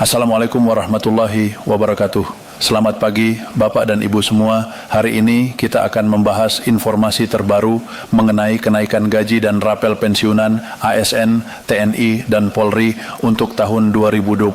Assalamualaikum warahmatullahi wabarakatuh. Selamat pagi Bapak dan Ibu semua. Hari ini kita akan membahas informasi terbaru mengenai kenaikan gaji dan rapel pensiunan ASN, TNI, dan Polri untuk tahun 2026.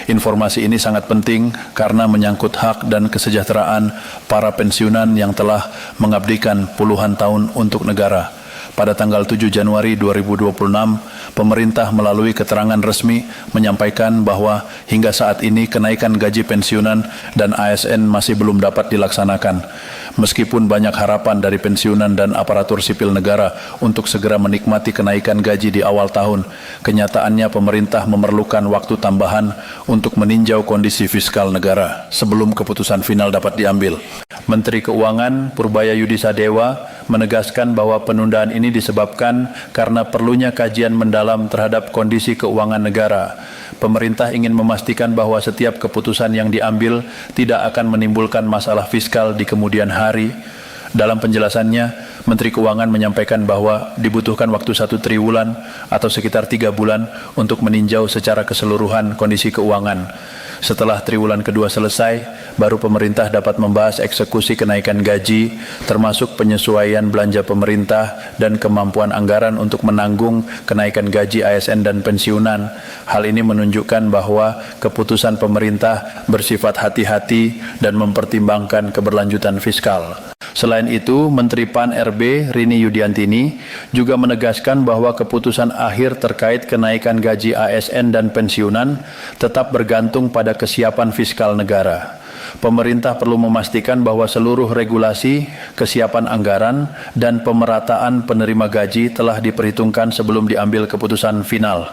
Informasi ini sangat penting karena menyangkut hak dan kesejahteraan para pensiunan yang telah mengabdikan puluhan tahun untuk negara. Pada tanggal 7 Januari 2026, pemerintah melalui keterangan resmi menyampaikan bahwa hingga saat ini kenaikan gaji pensiunan dan ASN masih belum dapat dilaksanakan. Meskipun banyak harapan dari pensiunan dan aparatur sipil negara untuk segera menikmati kenaikan gaji di awal tahun, kenyataannya pemerintah memerlukan waktu tambahan untuk meninjau kondisi fiskal negara sebelum keputusan final dapat diambil. Menteri Keuangan Purbaya Yudisadewa menegaskan bahwa penundaan ini disebabkan karena perlunya kajian mendalam terhadap kondisi keuangan negara. Pemerintah ingin memastikan bahwa setiap keputusan yang diambil tidak akan menimbulkan masalah fiskal di kemudian hari. Dalam penjelasannya, Menteri Keuangan menyampaikan bahwa dibutuhkan waktu 1 triwulan atau sekitar 3 bulan untuk meninjau secara keseluruhan kondisi keuangan. Setelah triwulan kedua selesai, baru pemerintah dapat membahas eksekusi kenaikan gaji, termasuk penyesuaian belanja pemerintah dan kemampuan anggaran untuk menanggung kenaikan gaji ASN dan pensiunan. Hal ini menunjukkan bahwa keputusan pemerintah bersifat hati-hati dan mempertimbangkan keberlanjutan fiskal. Selain itu, Menteri Pan-RB Rini Yudiantini juga menegaskan bahwa keputusan akhir terkait kenaikan gaji ASN dan pensiunan tetap bergantung pada kesiapan fiskal negara. Pemerintah perlu memastikan bahwa seluruh regulasi, kesiapan anggaran, dan pemerataan penerima gaji telah diperhitungkan sebelum diambil keputusan final.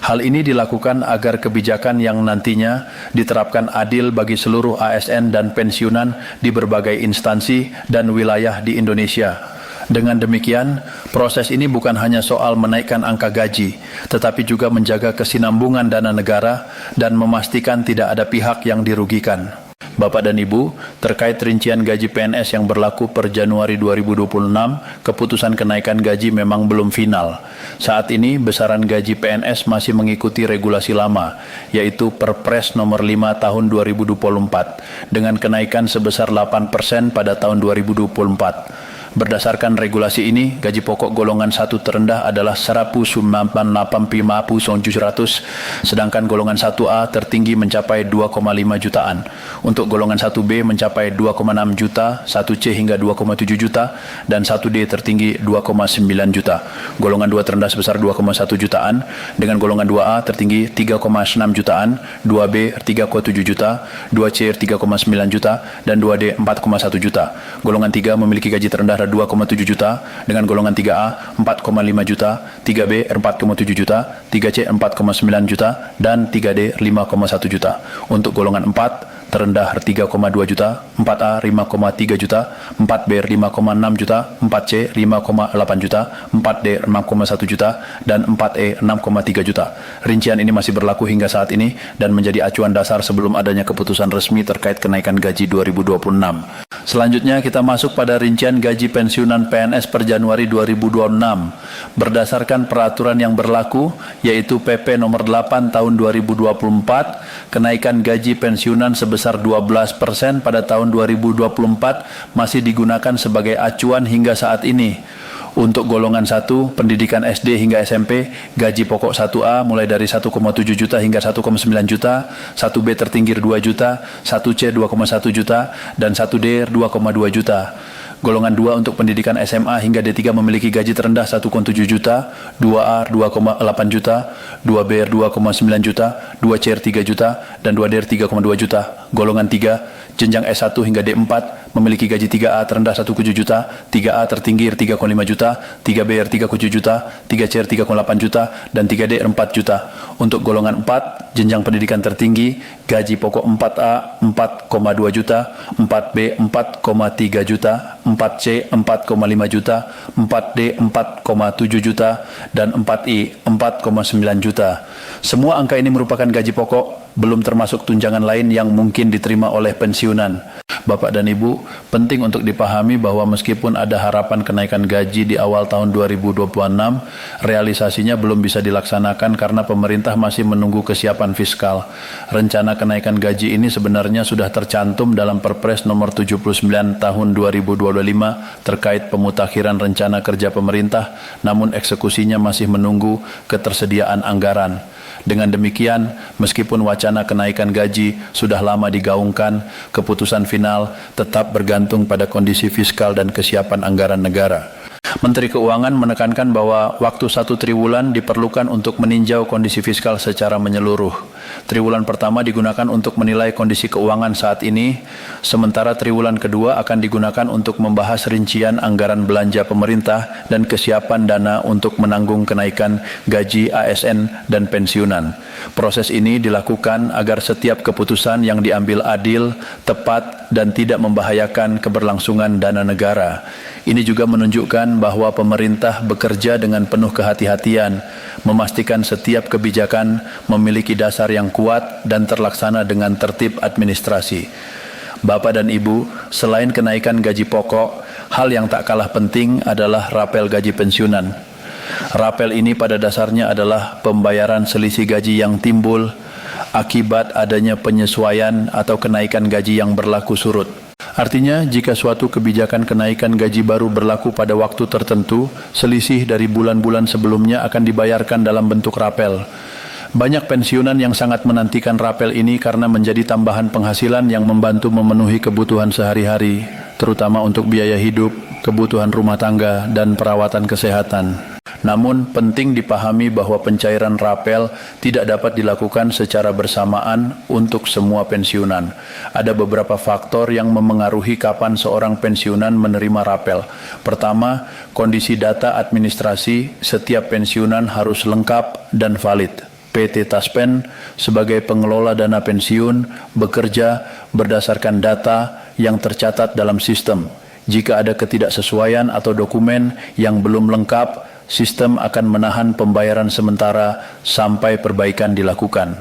Hal ini dilakukan agar kebijakan yang nantinya diterapkan adil bagi seluruh ASN dan pensiunan di berbagai instansi dan wilayah di Indonesia. Dengan demikian, proses ini bukan hanya soal menaikkan angka gaji, tetapi juga menjaga kesinambungan dana negara dan memastikan tidak ada pihak yang dirugikan. Bapak dan Ibu, terkait rincian gaji PNS yang berlaku per Januari 2026, keputusan kenaikan gaji memang belum final. Saat ini, besaran gaji PNS masih mengikuti regulasi lama, yaitu Perpres nomor 5 tahun 2024, dengan kenaikan sebesar 8% pada tahun 2024. Berdasarkan regulasi ini, gaji pokok golongan 1 terendah adalah 198,700, sedangkan golongan 1A tertinggi mencapai 2,5 jutaan. Untuk golongan 1B mencapai 2,6 juta, 1C hingga 2,7 juta, dan 1D tertinggi 2,9 juta. Golongan 2 terendah sebesar 2,1 jutaan, dengan golongan 2A tertinggi 3,6 jutaan, 2B 3,7 juta, 2C 3,9 juta, dan 2D 4,1 juta. Golongan 3 memiliki gaji terendah 2,7 juta, dengan golongan 3A 4,5 juta, 3B 4,7 juta, 3C 4,9 juta, dan 3D 5,1 juta. Untuk golongan 4 terendah 3,2 juta, 4A 5,3 juta, 4B 5,6 juta, 4C 5,8 juta, 4D 6,1 juta, dan 4E 6,3 juta. Rincian ini masih berlaku hingga saat ini dan menjadi acuan dasar sebelum adanya keputusan resmi terkait kenaikan gaji 2026. Selanjutnya kita masuk pada rincian gaji pensiunan PNS per Januari 2026. Berdasarkan peraturan yang berlaku, yaitu PP nomor 8 tahun 2024, kenaikan gaji pensiunan sebesar 12% pada tahun 2024 masih digunakan sebagai acuan hingga saat ini. Untuk golongan 1, pendidikan SD hingga SMP, gaji pokok 1A mulai dari 1,7 juta hingga 1,9 juta, 1B tertinggi 2 juta, 1C 2,1 juta, dan 1D 2,2 juta. Golongan 2 untuk pendidikan SMA hingga D3 memiliki gaji terendah 1,7 juta, 2A 2,8 juta, 2B 2,9 juta, 2C 3 juta, dan 2D 3,2 juta. Golongan 3, jenjang S1 hingga D4 memiliki gaji 3A terendah 1,7 juta, 3A tertinggi 3,5 juta, 3B 3,7 juta, 3C 3,8 juta, dan 3D 4 juta. Untuk golongan 4, jenjang pendidikan tertinggi, gaji pokok 4A 4,2 juta, 4B 4,3 juta, 4C 4,5 juta, 4D 4,7 juta, dan 4I 4,9 juta. Semua angka ini merupakan gaji pokok, belum termasuk tunjangan lain yang mungkin diterima oleh pensiunan. Bapak dan Ibu, penting untuk dipahami bahwa meskipun ada harapan kenaikan gaji di awal tahun 2026, realisasinya belum bisa dilaksanakan karena pemerintah masih menunggu kesiapan fiskal. Rencana kenaikan gaji ini sebenarnya sudah tercantum dalam Perpres nomor 79 tahun 2025 terkait pemutakhiran rencana kerja pemerintah, namun eksekusinya masih menunggu ketersediaan anggaran. Dengan demikian, meskipun wacana kenaikan gaji sudah lama digaungkan, keputusan final tetap bergantung pada kondisi fiskal dan kesiapan anggaran negara. Menteri Keuangan menekankan bahwa waktu 1 triwulan diperlukan untuk meninjau kondisi fiskal secara menyeluruh. Triwulan pertama digunakan untuk menilai kondisi keuangan saat ini, sementara triwulan kedua akan digunakan untuk membahas rincian anggaran belanja pemerintah dan kesiapan dana untuk menanggung kenaikan gaji ASN dan pensiunan. Proses ini dilakukan agar setiap keputusan yang diambil adil, tepat, dan tidak membahayakan keberlangsungan dana negara. Ini juga menunjukkan bahwa pemerintah bekerja dengan penuh kehati-hatian, memastikan setiap kebijakan memiliki dasar yang kuat dan terlaksana dengan tertib administrasi. Bapak dan Ibu, selain kenaikan gaji pokok, hal yang tak kalah penting adalah rapel gaji pensiunan. Rapel ini pada dasarnya adalah pembayaran selisih gaji yang timbul akibat adanya penyesuaian atau kenaikan gaji yang berlaku surut. Artinya, jika suatu kebijakan kenaikan gaji baru berlaku pada waktu tertentu, selisih dari bulan-bulan sebelumnya akan dibayarkan dalam bentuk rapel. Banyak pensiunan yang sangat menantikan rapel ini karena menjadi tambahan penghasilan yang membantu memenuhi kebutuhan sehari-hari, terutama untuk biaya hidup, kebutuhan rumah tangga, dan perawatan kesehatan. Namun, penting dipahami bahwa pencairan rapel tidak dapat dilakukan secara bersamaan untuk semua pensiunan. Ada beberapa faktor yang memengaruhi kapan seorang pensiunan menerima rapel. Pertama, kondisi data administrasi setiap pensiunan harus lengkap dan valid. PT Taspen sebagai pengelola dana pensiun bekerja berdasarkan data yang tercatat dalam sistem. Jika ada ketidaksesuaian atau dokumen yang belum lengkap, sistem akan menahan pembayaran sementara sampai perbaikan dilakukan.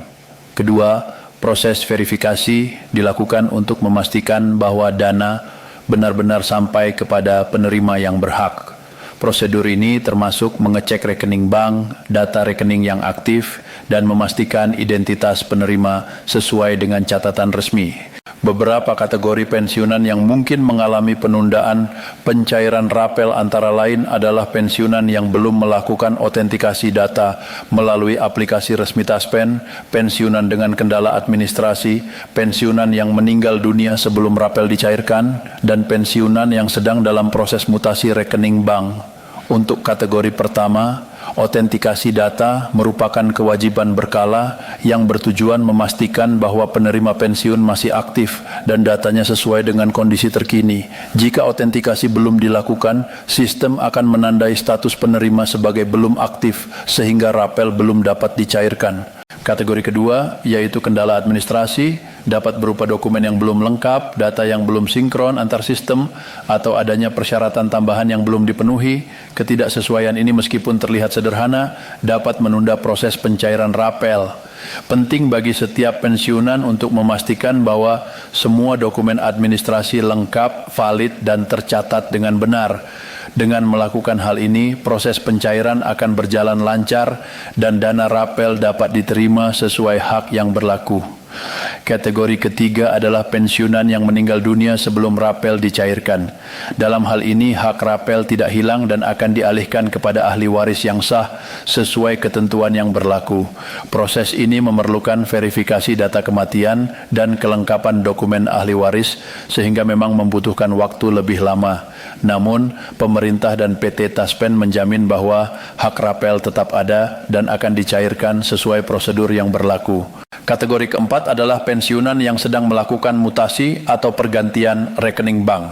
Kedua, proses verifikasi dilakukan untuk memastikan bahwa dana benar-benar sampai kepada penerima yang berhak. Prosedur ini termasuk mengecek rekening bank, data rekening yang aktif, dan memastikan identitas penerima sesuai dengan catatan resmi. Beberapa kategori pensiunan yang mungkin mengalami penundaan pencairan rapel antara lain adalah pensiunan yang belum melakukan autentikasi data melalui aplikasi resmi Taspen, pensiunan dengan kendala administrasi, pensiunan yang meninggal dunia sebelum rapel dicairkan, dan pensiunan yang sedang dalam proses mutasi rekening bank. Untuk kategori pertama, autentikasi data merupakan kewajiban berkala yang bertujuan memastikan bahwa penerima pensiun masih aktif dan datanya sesuai dengan kondisi terkini. Jika autentikasi belum dilakukan, sistem akan menandai status penerima sebagai belum aktif sehingga rapel belum dapat dicairkan. Kategori kedua, yaitu kendala administrasi, dapat berupa dokumen yang belum lengkap, data yang belum sinkron antar sistem, atau adanya persyaratan tambahan yang belum dipenuhi. Ketidaksesuaian ini meskipun terlihat sederhana, dapat menunda proses pencairan rapel. Penting bagi setiap pensiunan untuk memastikan bahwa semua dokumen administrasi lengkap, valid, dan tercatat dengan benar. Dengan melakukan hal ini, proses pencairan akan berjalan lancar dan dana rapel dapat diterima sesuai hak yang berlaku. Kategori ketiga adalah pensiunan yang meninggal dunia sebelum rapel dicairkan. Dalam hal ini, hak rapel tidak hilang dan akan dialihkan kepada ahli waris yang sah sesuai ketentuan yang berlaku. Proses ini memerlukan verifikasi data kematian dan kelengkapan dokumen ahli waris sehingga memang membutuhkan waktu lebih lama. Namun, pemerintah dan PT Taspen menjamin bahwa hak rapel tetap ada dan akan dicairkan sesuai prosedur yang berlaku. Kategori keempat adalah pensiunan yang sedang melakukan mutasi atau pergantian rekening bank.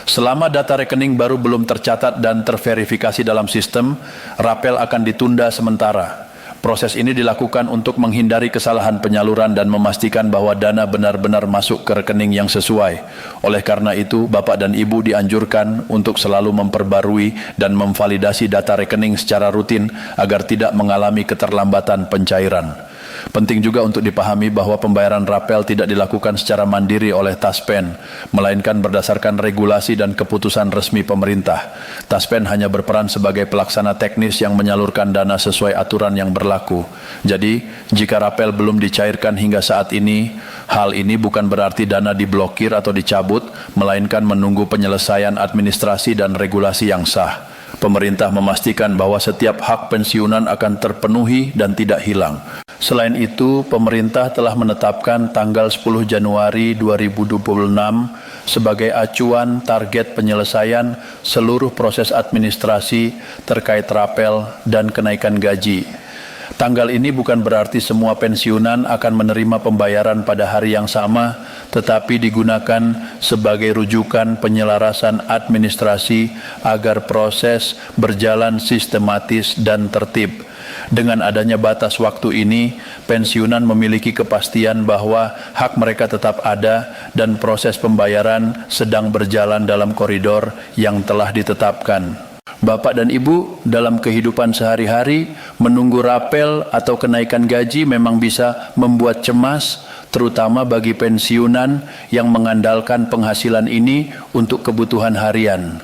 Selama data rekening baru belum tercatat dan terverifikasi dalam sistem, rapel akan ditunda sementara. Proses ini dilakukan untuk menghindari kesalahan penyaluran dan memastikan bahwa dana benar-benar masuk ke rekening yang sesuai. Oleh karena itu, Bapak dan Ibu dianjurkan untuk selalu memperbarui dan memvalidasi data rekening secara rutin agar tidak mengalami keterlambatan pencairan. Penting juga untuk dipahami bahwa pembayaran rapel tidak dilakukan secara mandiri oleh Taspen, melainkan berdasarkan regulasi dan keputusan resmi pemerintah. Taspen hanya berperan sebagai pelaksana teknis yang menyalurkan dana sesuai aturan yang berlaku. Jadi, jika rapel belum dicairkan hingga saat ini, hal ini bukan berarti dana diblokir atau dicabut, melainkan menunggu penyelesaian administrasi dan regulasi yang sah. Pemerintah memastikan bahwa setiap hak pensiunan akan terpenuhi dan tidak hilang. Selain itu, pemerintah telah menetapkan tanggal 10 Januari 2026 sebagai acuan target penyelesaian seluruh proses administrasi terkait rapel dan kenaikan gaji. Tanggal ini bukan berarti semua pensiunan akan menerima pembayaran pada hari yang sama, tetapi digunakan sebagai rujukan penyelarasan administrasi agar proses berjalan sistematis dan tertib. Dengan adanya batas waktu ini, pensiunan memiliki kepastian bahwa hak mereka tetap ada dan proses pembayaran sedang berjalan dalam koridor yang telah ditetapkan. Bapak dan Ibu, dalam kehidupan sehari-hari, menunggu rapel atau kenaikan gaji memang bisa membuat cemas, terutama bagi pensiunan yang mengandalkan penghasilan ini untuk kebutuhan harian.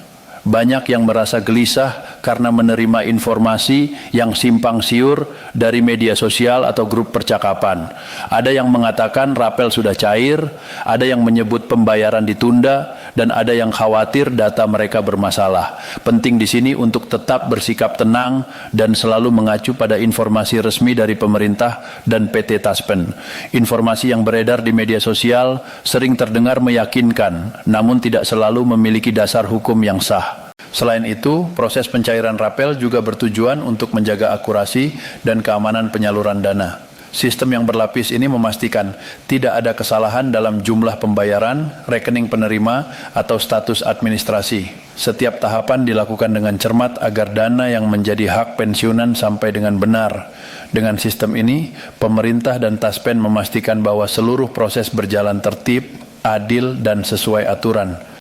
Banyak yang merasa gelisah karena menerima informasi yang simpang siur dari media sosial atau grup percakapan. Ada yang mengatakan rapel sudah cair, ada yang menyebut pembayaran ditunda, dan ada yang khawatir data mereka bermasalah. Penting di sini untuk tetap bersikap tenang dan selalu mengacu pada informasi resmi dari pemerintah dan PT Taspen. Informasi yang beredar di media sosial sering terdengar meyakinkan, namun tidak selalu memiliki dasar hukum yang sah. Selain itu, proses pencairan rapel juga bertujuan untuk menjaga akurasi dan keamanan penyaluran dana. Sistem yang berlapis ini memastikan tidak ada kesalahan dalam jumlah pembayaran, rekening penerima, atau status administrasi. Setiap tahapan dilakukan dengan cermat agar dana yang menjadi hak pensiunan sampai dengan benar. Dengan sistem ini, pemerintah dan Taspen memastikan bahwa seluruh proses berjalan tertib, adil, dan sesuai aturan.